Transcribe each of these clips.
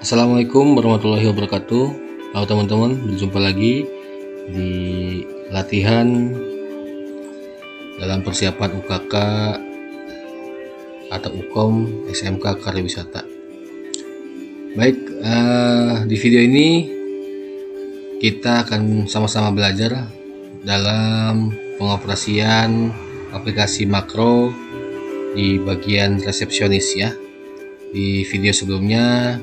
Assalamualaikum warahmatullahi wabarakatuh. Halo teman-teman, berjumpa lagi di latihan dalam persiapan UKK atau UKOM SMK Karya Wisata. Baik, di video ini kita akan sama-sama belajar dalam pengoperasian aplikasi makro di bagian resepsionis ya. Di video sebelumnya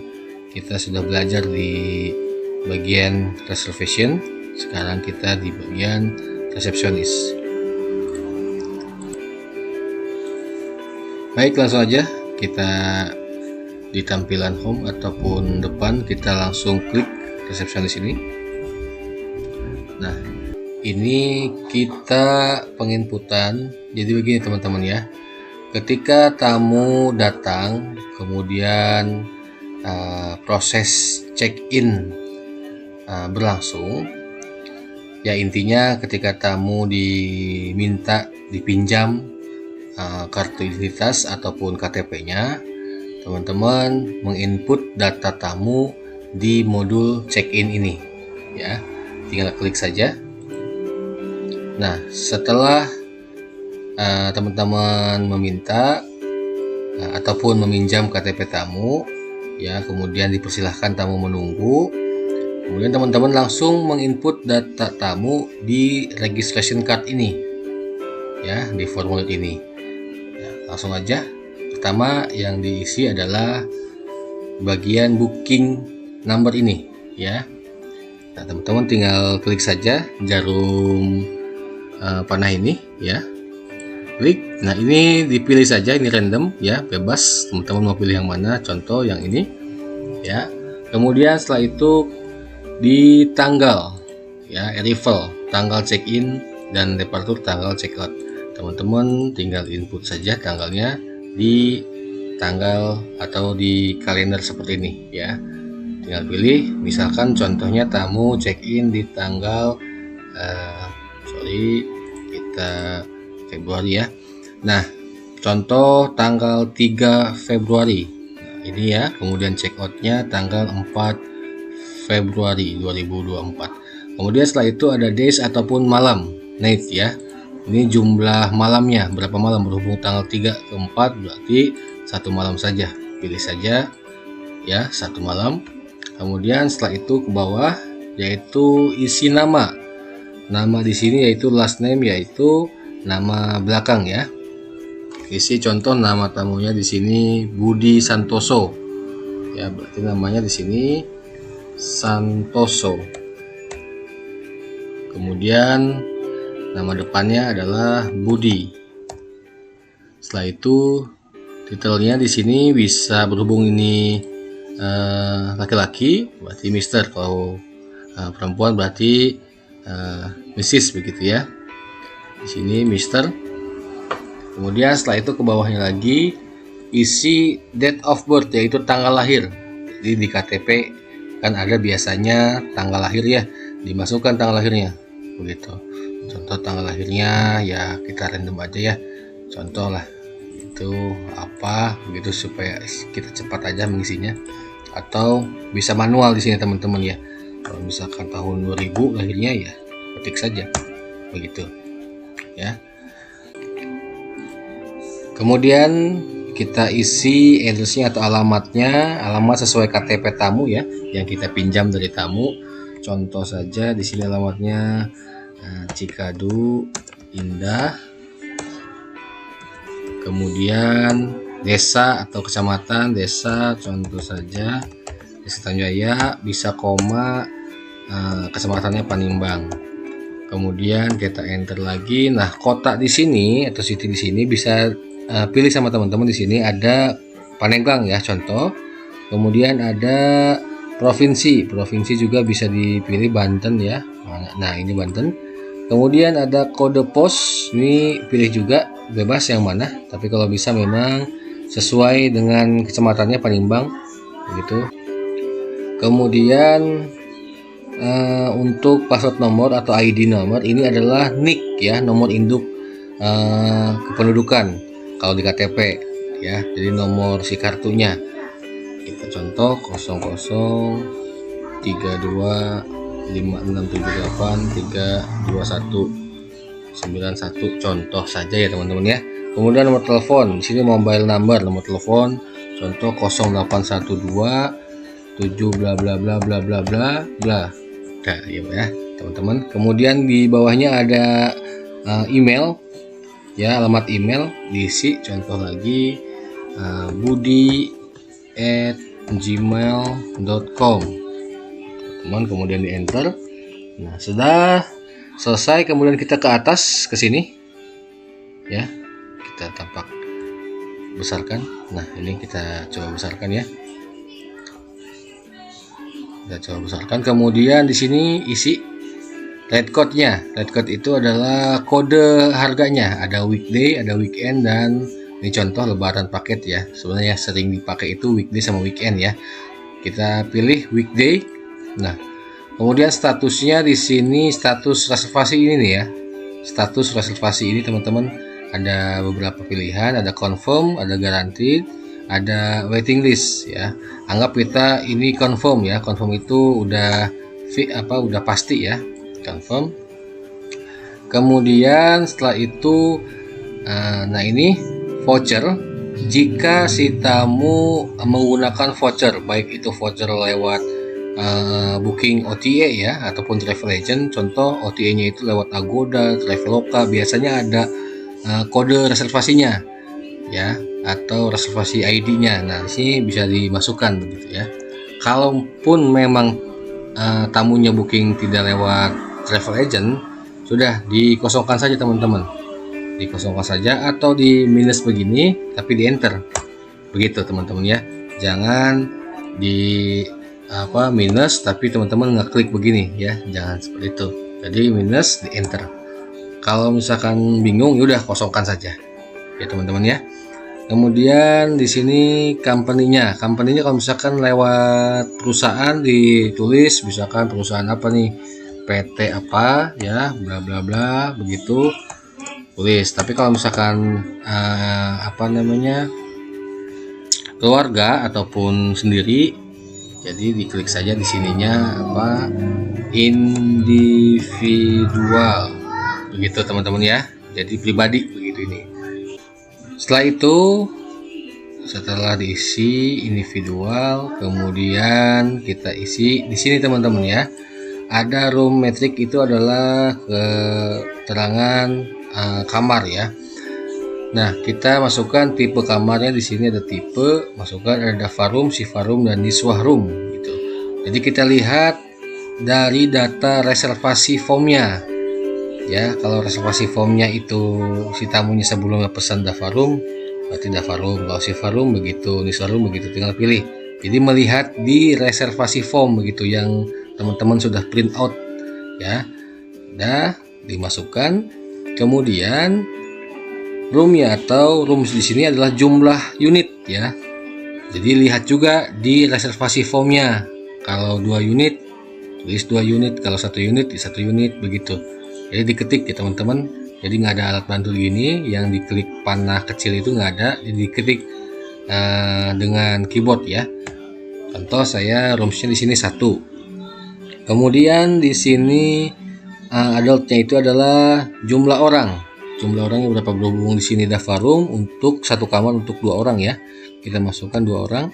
kita sudah belajar di bagian reservation, sekarang kita di bagian resepsionis. Baik, langsung aja kita di tampilan home ataupun depan, kita langsung klik resepsionis ini. Nah, ini kita penginputan. Jadi begini teman-teman ya, ketika tamu datang kemudian proses check-in berlangsung ya, intinya ketika tamu diminta dipinjam kartu identitas ataupun KTP-nya, teman-teman menginput data tamu di modul check-in ini ya, tinggal klik saja. Nah, setelah teman-teman meminta ataupun meminjam KTP tamu ya, kemudian dipersilahkan tamu menunggu, kemudian teman-teman langsung menginput data tamu di registration card ini ya, di formulir ini ya, langsung aja. Pertama yang diisi adalah bagian booking number ini ya. Nah, teman-teman tinggal klik saja jarum panah ini ya, klik. Nah, ini dipilih saja, ini random ya, bebas teman-teman mau pilih yang mana, contoh yang ini ya. Kemudian setelah itu di tanggal ya, arrival, tanggal check-in, dan departure, tanggal check-out. Teman-teman tinggal input saja tanggalnya di tanggal atau di kalender seperti ini ya, tinggal pilih. Misalkan contohnya tamu check-in di tanggal kita Februari ya. Nah, contoh tanggal 3 Februari. Nah, ini ya, kemudian check outnya tanggal 4 Februari 2024. Kemudian setelah itu ada days ataupun malam, night ya. Ini jumlah malamnya, berapa malam, berhubung tanggal 3 ke 4 berarti satu malam saja. Pilih saja ya, satu malam. Kemudian setelah itu ke bawah yaitu isi nama. Nama di sini yaitu last name, yaitu nama belakang ya. Isi contoh nama tamunya di sini Budi Santoso ya, berarti namanya di sini Santoso. Kemudian nama depannya adalah Budi. Setelah itu titelnya di sini bisa, berhubung ini laki-laki berarti Mister, kalau perempuan berarti Mrs. begitu ya. Di sini Mister. Kemudian setelah itu ke bawahnya lagi isi date of birth, yaitu tanggal lahir. Jadi di KTP kan ada biasanya tanggal lahir ya, dimasukkan tanggal lahirnya begitu. Contoh tanggal lahirnya ya kita random aja ya, contoh lah itu apa begitu, supaya kita cepat aja mengisinya. Atau bisa manual di sini teman-teman ya. Kalau misalkan tahun 2000 lahirnya ya ketik saja begitu ya. Kemudian kita isi addressnya atau alamatnya, alamat sesuai KTP tamu ya, yang kita pinjam dari tamu. Contoh saja di sini alamatnya Cikadu Indah. Kemudian desa atau kecamatan, desa contoh saja Desa Tanjaya, bisa koma, kecamatannya Panimbang. Kemudian kita enter lagi. Nah, kota di sini atau city di sini bisa pilih sama teman-teman. Di sini ada Paneglang ya, contoh. Kemudian ada provinsi juga bisa dipilih, Banten ya. Nah, ini Banten. Kemudian ada kode pos, ini pilih juga, bebas yang mana. Tapi kalau bisa memang sesuai dengan kecamatannya Panimbang begitu. Kemudian untuk password nomor atau ID nomor, ini adalah NIK ya, nomor induk kependudukan kalau di KTP ya, jadi nomor si kartunya. Kita contoh 003256783191 contoh saja ya teman-teman ya. Kemudian nomor telepon, di sini mobile number, nomor telepon contoh 0812 7 bla bla bla bla bla bla bla. Nah, ya teman-teman. Kemudian di bawahnya ada email ya, alamat email diisi, contoh lagi budi@gmail.com teman, kemudian di enter. Nah, sudah selesai. Kemudian kita ke atas ke sini ya, kita tampak besarkan. Nah, ini kita coba besarkan ya, kita coba besarkan. Kemudian di sini isi rate code-nya. Rate code itu adalah kode harganya, ada weekday, ada weekend, dan ini contoh lebaran paket ya. Sebenarnya sering dipakai itu weekday sama weekend ya. Kita pilih weekday. Nah, kemudian statusnya di sini status reservasi ini nih ya. Status reservasi ini teman-teman ada beberapa pilihan, ada confirm, ada guaranteed, ada waiting list ya. Anggap kita ini confirm ya. Confirm itu udah udah pasti ya. Confirm. Kemudian setelah itu nah ini voucher. Jika si tamu menggunakan voucher, baik itu voucher lewat booking OTA ya ataupun travel agent, contoh OTA-nya itu lewat Agoda, Traveloka, biasanya ada kode reservasinya ya atau reservasi ID-nya. Nah, di sini bisa dimasukkan begitu ya. Kalaupun memang tamunya booking tidak lewat travel agent, sudah dikosongkan saja teman-teman, dikosongkan saja atau di minus begini tapi di enter begitu teman-teman ya. Jangan di minus tapi teman-teman ngeklik begini ya, jangan seperti itu. Jadi minus di enter. Kalau misalkan bingung ya udah kosongkan saja ya teman-teman ya. Kemudian di sini company-nya kalau misalkan lewat perusahaan ditulis misalkan perusahaan apa nih, PT apa ya, bla bla bla begitu tulis. Tapi kalau misalkan keluarga ataupun sendiri, jadi diklik saja di sininya individual begitu teman-teman ya, jadi pribadi begitu ini. Setelah diisi individual, kemudian kita isi di sini teman-teman ya, ada room metric, itu adalah keterangan kamar ya. Nah, kita masukkan tipe kamarnya. Di sini ada tipe, masukkan ada Dava room, Shiva room, dan Niswah room gitu. Jadi kita lihat dari data reservasi formnya ya. Kalau reservasi formnya itu si tamunya sebelumnya pesan Dava room, berarti Dava room. Kalau Shiva room begitu, Niswah room begitu, tinggal pilih. Jadi melihat di reservasi form begitu yang teman-teman sudah print out ya, udah dimasukkan. Kemudian roomnya atau rooms di sini adalah jumlah unit ya. Jadi lihat juga di reservasi formnya. Kalau 2 unit tulis 2 unit, kalau 1 unit di 1 unit begitu. Jadi diketik ya teman-teman. Jadi nggak ada alat bantu gini yang diklik panah kecil itu nggak ada. Jadi diketik dengan keyboard ya. Contoh saya roomsnya di sini 1. Kemudian di sini adultnya itu adalah jumlah orang. Jumlah orangnya berapa, berhubung di sini Dava room untuk 1 kamar untuk 2 orang ya. Kita masukkan 2 orang.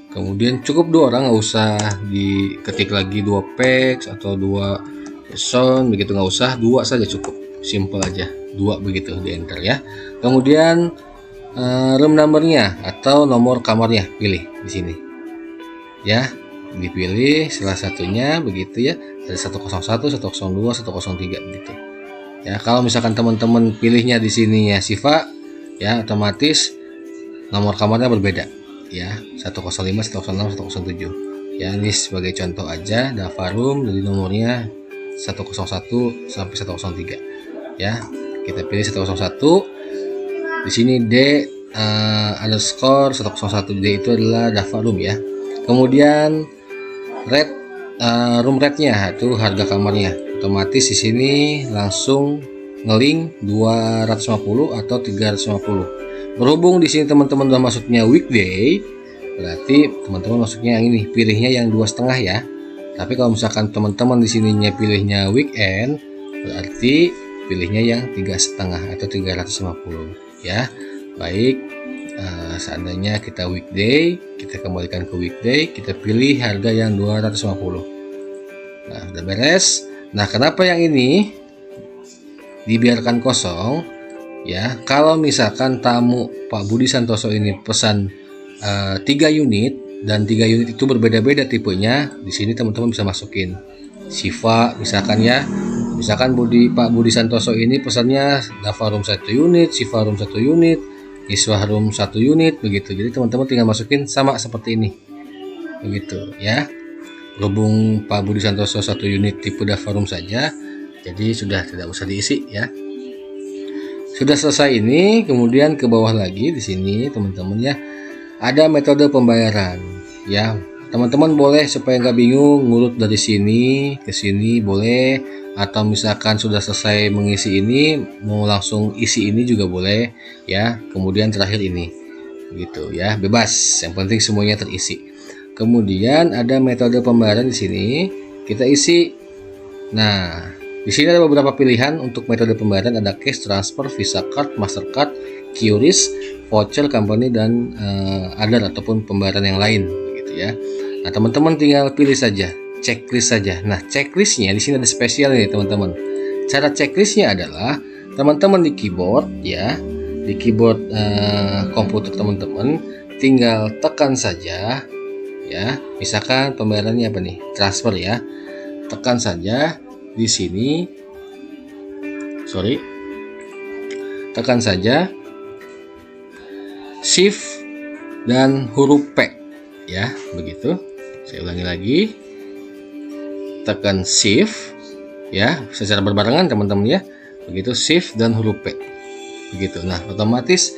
Kemudian cukup 2 orang, nggak usah diketik lagi 2 packs atau 2 person begitu, nggak usah, 2 saja cukup, simple aja 2 begitu, di enter ya. Kemudian room numbernya atau nomor kamarnya pilih di sini ya, dipilih salah satunya begitu ya. Ada 101, 102, 103 begitu. Ya, kalau misalkan teman-teman pilihnya di sini ya Shiva ya, otomatis nomor kamarnya berbeda ya, 105, 106, 107 ya. Ini sebagai contoh aja, Dava room jadi nomornya 101 sampai 103 ya. Kita pilih 101. Di sini D underscore 101D itu adalah Dava room ya. Kemudian rate room rate-nya itu harga kamarnya. Otomatis di sini langsung ngelink 250 atau 350. Berhubung di sini teman-teman udah masuknya weekday, berarti teman-teman masuknya yang ini, pilihnya yang 2,5 ya. Tapi kalau misalkan teman-teman di sininya pilihnya weekend, berarti pilihnya yang 3,5 atau 350 ya. Baik, seandainya kita weekday, kita kembalikan ke weekday, kita pilih harga yang 250. Nah, udah beres. Nah, kenapa yang ini dibiarkan kosong ya? Kalau misalkan tamu Pak Budi Santoso ini pesan 3 unit dan 3 unit itu berbeda-beda tipenya, di sini teman-teman bisa masukin Siva misalkan ya. Misalkan Pak Budi Santoso ini pesannya Dava Room 1 unit, Siva Room 1 unit, Iswa Room 1 unit begitu. Jadi teman-teman tinggal masukin sama seperti ini. Begitu ya. Berhubung Pak Budi Santoso 1 unit tipe Dava Room saja, jadi sudah tidak usah diisi ya. Sudah selesai ini, kemudian ke bawah lagi di sini teman-teman ya. Ada metode pembayaran ya. Teman-teman boleh supaya nggak bingung ngurut dari sini ke sini boleh, atau misalkan sudah selesai mengisi ini mau langsung isi ini juga boleh ya. Kemudian terakhir ini gitu ya, bebas, yang penting semuanya terisi. Kemudian ada metode pembayaran di sini, kita isi. Nah, di sini ada beberapa pilihan untuk metode pembayaran, ada cash transfer, Visa card, Mastercard, QRIS, voucher company, dan other ataupun pembayaran yang lain gitu ya. Nah, teman-teman tinggal pilih saja, checklist saja. Nah, checklistnya di sini ada spesial nih teman-teman. Cara checklistnya adalah teman-teman di keyboard ya, di keyboard komputer teman-teman tinggal tekan saja ya. Misalkan pembayarannya apa nih? Transfer ya. Tekan saja di sini. Tekan saja shift dan huruf P ya, begitu. Saya ulangi lagi. Tekan shift ya, secara berbarengan teman-teman ya. Begitu, shift dan huruf P. Begitu. Nah, otomatis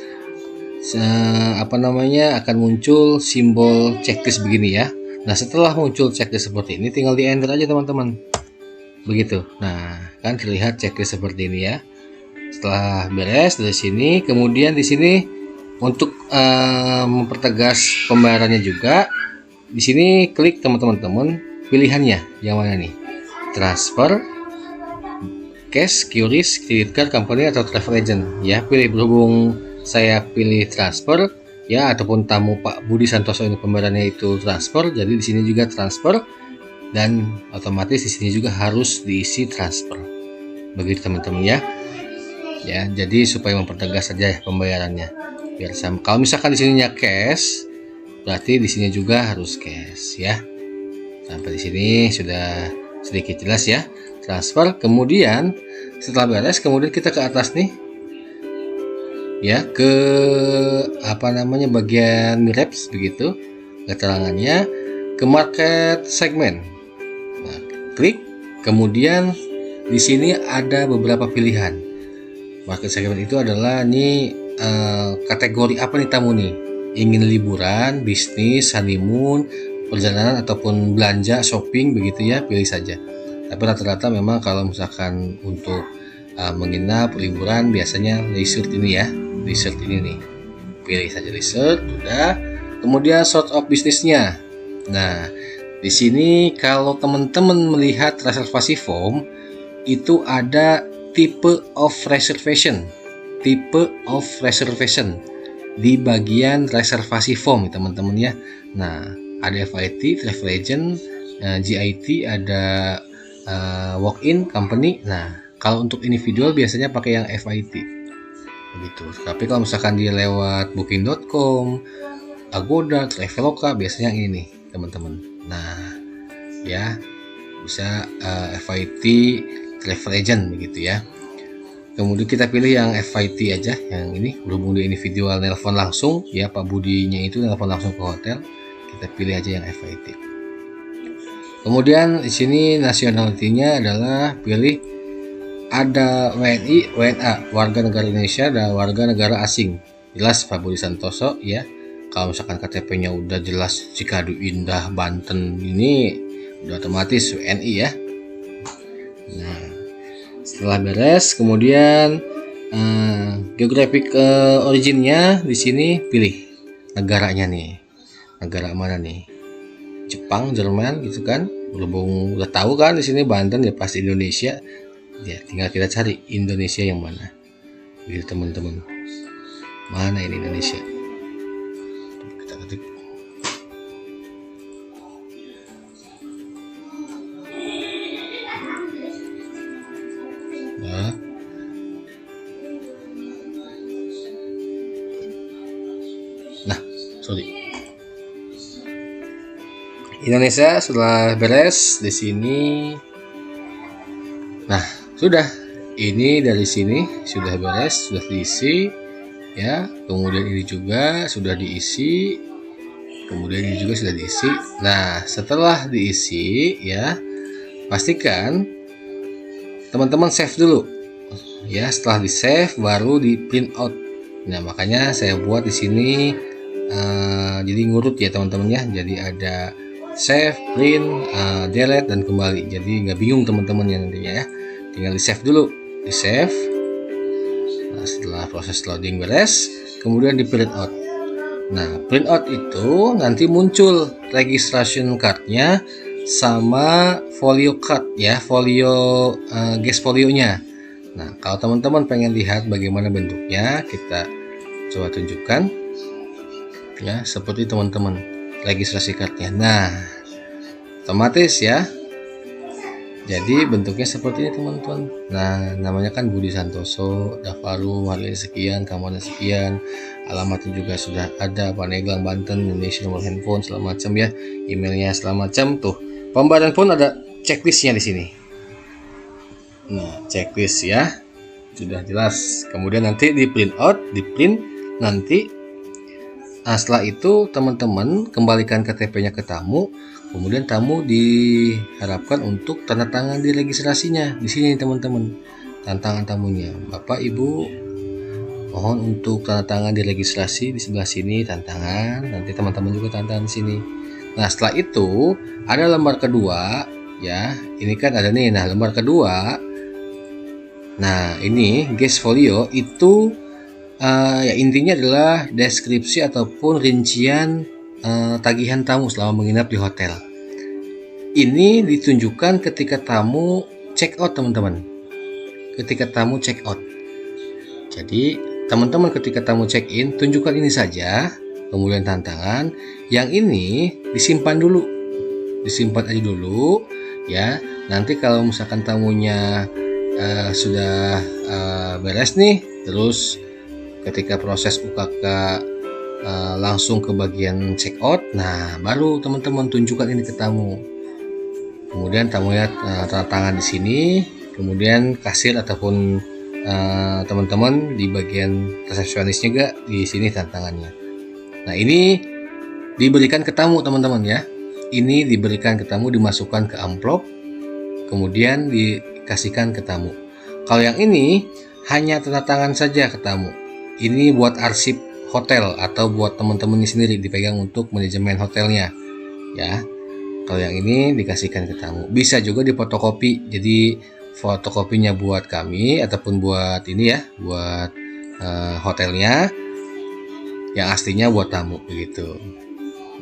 akan muncul simbol checklist begini ya. Nah, setelah muncul checklist seperti ini tinggal di enter aja teman-teman. Begitu. Nah, kan terlihat checklist seperti ini ya. Setelah beres dari sini, kemudian di sini untuk mempertegas pembayarannya juga, di sini klik teman-teman pilihannya yang mana nih? Transfer, cash, QRIS, credit card, company, atau travel agent ya. Pilih, berhubung saya pilih transfer ya, ataupun tamu Pak Budi Santoso ini pembayarannya itu transfer, jadi di sini juga transfer dan otomatis di sini juga harus diisi transfer. Begitu teman-teman ya. Ya, jadi supaya mempertegas saja ya pembayarannya. Biar sama. Kalau misalkan di sininya cash, berarti di sini juga harus cash ya. Sampai di sini sudah sedikit jelas ya. Transfer, kemudian setelah beres, kemudian kita ke atas nih. Ya, ke bagian Mireps begitu keterangannya, ke market segment. Nah, klik, kemudian di sini ada beberapa pilihan. Market segment itu adalah kategori apa nih tamu nih? Ingin liburan, bisnis, honeymoon, perjalanan ataupun belanja, shopping begitu ya, pilih saja. Tapi rata-rata memang kalau misalkan untuk menginap, liburan biasanya leisure ini ya. Research ini nih, pilih saja research, udah. Kemudian sort of bisnisnya. Nah, di sini kalau teman-teman melihat reservasi form itu ada type of reservation di bagian reservasi form teman-teman ya. Nah, ada FIT, travel agent, GIT, ada walk-in company. Nah, kalau untuk individual biasanya pakai yang FIT. Begitu. Tapi kalau misalkan dia lewat booking.com, Agoda, Traveloka, biasanya yang ini teman-teman. Nah ya, bisa FIT travel agent begitu ya. Kemudian kita pilih yang FIT aja, yang ini, berhubung di individual nelpon langsung ya, Pak Budinya itu nelpon langsung ke hotel, kita pilih aja yang FIT. Kemudian di sini nationality-nya adalah pilih, ada WNI, WNA, warga negara Indonesia, dan warga negara asing. Jelas Pak Budi Santoso ya. Kalau misalkan KTP-nya udah jelas Cikadu Indah, Banten, ini udah otomatis WNI ya. Nah, setelah beres, kemudian geographic originnya di sini pilih negaranya nih. negara mana nih? Jepang, Jerman gitu kan? Berhubung udah tahu kan di sini Banten ya pasti Indonesia. Ya, tinggal kita cari Indonesia yang mana. Gitu teman-teman. Mana ini Indonesia? Kita ketik. Nah, sorry. Indonesia setelah beres di sini. Nah, sudah. Ini dari sini sudah beres, sudah diisi ya. Kemudian ini juga sudah diisi. Kemudian ini juga sudah diisi. Nah, setelah diisi ya, pastikan teman-teman save dulu. Ya, setelah di-save baru di print out. Nah, makanya saya buat di sini jadi ngurut ya teman-teman ya. Jadi ada save, print, delete dan kembali. Jadi nggak bingung teman-teman ya nantinya ya. Tinggal di save dulu, di save. Nah, setelah proses loading beres, kemudian di print out. Nah, print out itu nanti muncul registration cardnya sama folio card ya, folio guest folionya. Nah, kalau teman-teman pengen lihat bagaimana bentuknya, kita coba tunjukkan ya, seperti teman-teman registrasi cardnya. Nah, otomatis ya. Jadi bentuknya seperti ini teman-teman. Nah, namanya kan Budi Santoso, Davarum, harganya sekian, kamarnya sekian, alamatnya juga sudah ada, Pandeglang, Banten, Indonesia, nomor handphone segala macam ya, emailnya segala macam tuh. Pembayaran pun ada checklistnya di sini. Nah, checklist ya, sudah jelas. Kemudian nanti di print out, di print nanti. Nah, setelah itu teman-teman kembalikan KTP-nya ke tamu. Kemudian tamu diharapkan untuk tanda tangan di registrasinya. Di sini teman-teman, tantangan tamunya. Bapak Ibu mohon untuk tanda tangan di registrasi di sebelah sini tantangan. Nanti teman-teman juga tantangan di sini. Nah, setelah itu ada lembar kedua ya. Ini kan ada nih. Nah, lembar kedua. Nah, ini guest folio itu ya intinya adalah deskripsi ataupun rincian tagihan tamu selama menginap di hotel. Ini ditunjukkan ketika tamu check out teman-teman. Ketika tamu check out. Jadi teman-teman ketika tamu check in tunjukkan ini saja. Kemudian tantangan. Yang ini disimpan dulu. Disimpan aja dulu ya. Nanti kalau misalkan tamunya sudah beres nih, terus ketika proses UKK langsung ke bagian check out, nah baru teman-teman tunjukkan ini ke tamu. Kemudian tamunya tanda tangan di sini, kemudian kasir ataupun teman-teman di bagian resepsionis juga di sini tantangannya. Nah, ini diberikan ke tamu teman-teman ya. Ini diberikan ke tamu, dimasukkan ke amplop, kemudian dikasihkan ke tamu. Kalau yang ini hanya tanda tangan saja ke tamu. Ini buat arsip hotel atau buat teman-temannya sendiri, dipegang untuk manajemen hotelnya ya. Kalau yang ini dikasihkan ke tamu, bisa juga difotokopi, jadi fotokopinya buat kami ataupun buat ini ya, buat hotelnya, yang aslinya buat tamu begitu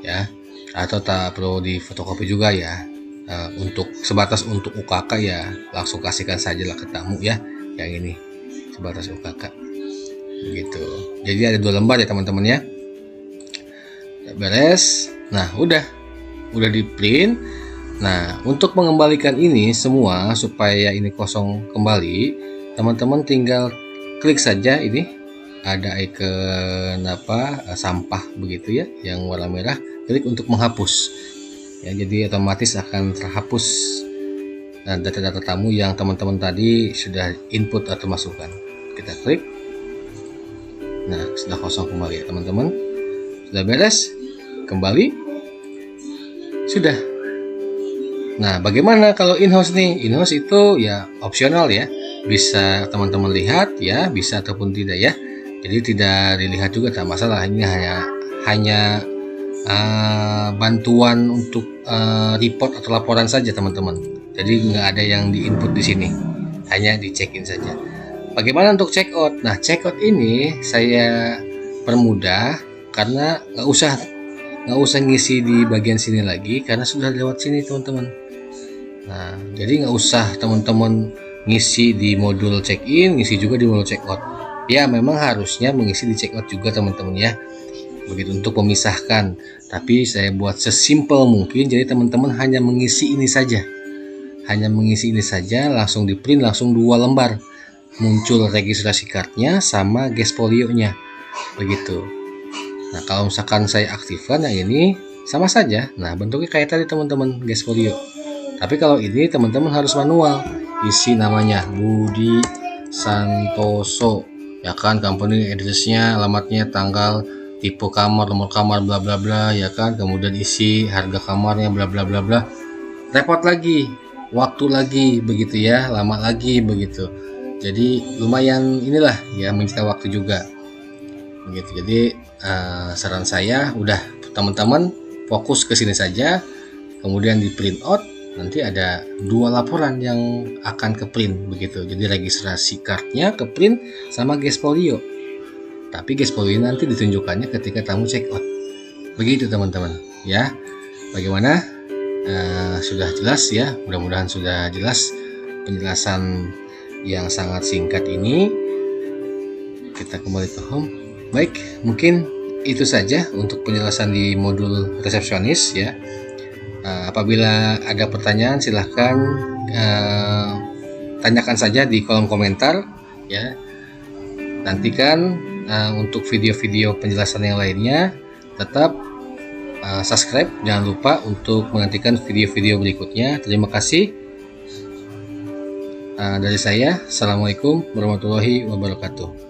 ya. Atau tak perlu difotokopi juga ya, untuk sebatas untuk UKK ya langsung kasihkan sajalah ke tamu ya, yang ini sebatas UKK begitu. Jadi ada 2 lembar ya teman-teman ya. Beres. Nah, udah di print. Nah, untuk mengembalikan ini semua supaya ini kosong kembali, teman-teman tinggal klik saja ini. Ada icon sampah begitu ya, yang warna merah. Klik untuk menghapus. Ya, jadi otomatis akan terhapus data-data tamu yang teman-teman tadi sudah input atau masukkan. Kita klik. Nah, sudah kosong kembali ya teman-teman. Sudah beres, kembali. Sudah. Nah, bagaimana kalau in-house nih? In-house itu ya opsional ya. Bisa teman-teman lihat ya, bisa ataupun tidak ya. Jadi tidak dilihat juga tak masalah. Ini hanya bantuan untuk report atau laporan saja teman-teman. Jadi nggak ada yang di-input di sini. Hanya di check-in saja. Bagaimana untuk check out? Nah, check out ini saya permudah karena nggak nggak usah ngisi di bagian sini lagi karena sudah lewat sini teman-teman. Nah, jadi nggak usah teman-teman ngisi di modul check-in, ngisi juga di modul check-out. Ya, memang harusnya mengisi di check-out juga teman-teman ya. Begitu untuk memisahkan. Tapi saya buat sesimpel mungkin, jadi teman-teman hanya mengisi ini saja. Hanya mengisi ini saja, langsung di print, langsung 2 lembar. Muncul registrasi cardnya sama gespolionya. Begitu. Nah, kalau misalkan saya aktifkan yang ini sama saja. Nah, bentuknya kayak tadi teman-teman, gespolio. Tapi kalau ini teman-teman harus manual. Isi namanya Budi Santoso. Ya kan, company address-nya, alamatnya, tanggal, tipe kamar, nomor kamar, bla bla bla, ya kan. Kemudian isi harga kamarnya, bla bla bla bla. Repot lagi, waktu lagi begitu ya, lama lagi begitu. Jadi lumayan inilah ya, menyita waktu juga begitu. Jadi saran saya udah teman-teman fokus ke sini saja, kemudian di print out, nanti ada 2 laporan yang akan ke print begitu. Jadi registrasi cardnya ke print sama gespolio, tapi gespolio nanti ditunjukkannya ketika tamu check out begitu teman-teman ya. Bagaimana, sudah jelas ya, mudah-mudahan sudah jelas penjelasan yang sangat singkat ini. Kita kembali ke home. Baik, mungkin itu saja untuk penjelasan di modul resepsionis ya. Apabila ada pertanyaan silahkan tanyakan saja di kolom komentar ya. Nantikan untuk video-video penjelasan yang lainnya. Tetap subscribe, jangan lupa untuk menantikan video-video berikutnya. Terima kasih. Dari saya, Assalamualaikum warahmatullahi wabarakatuh.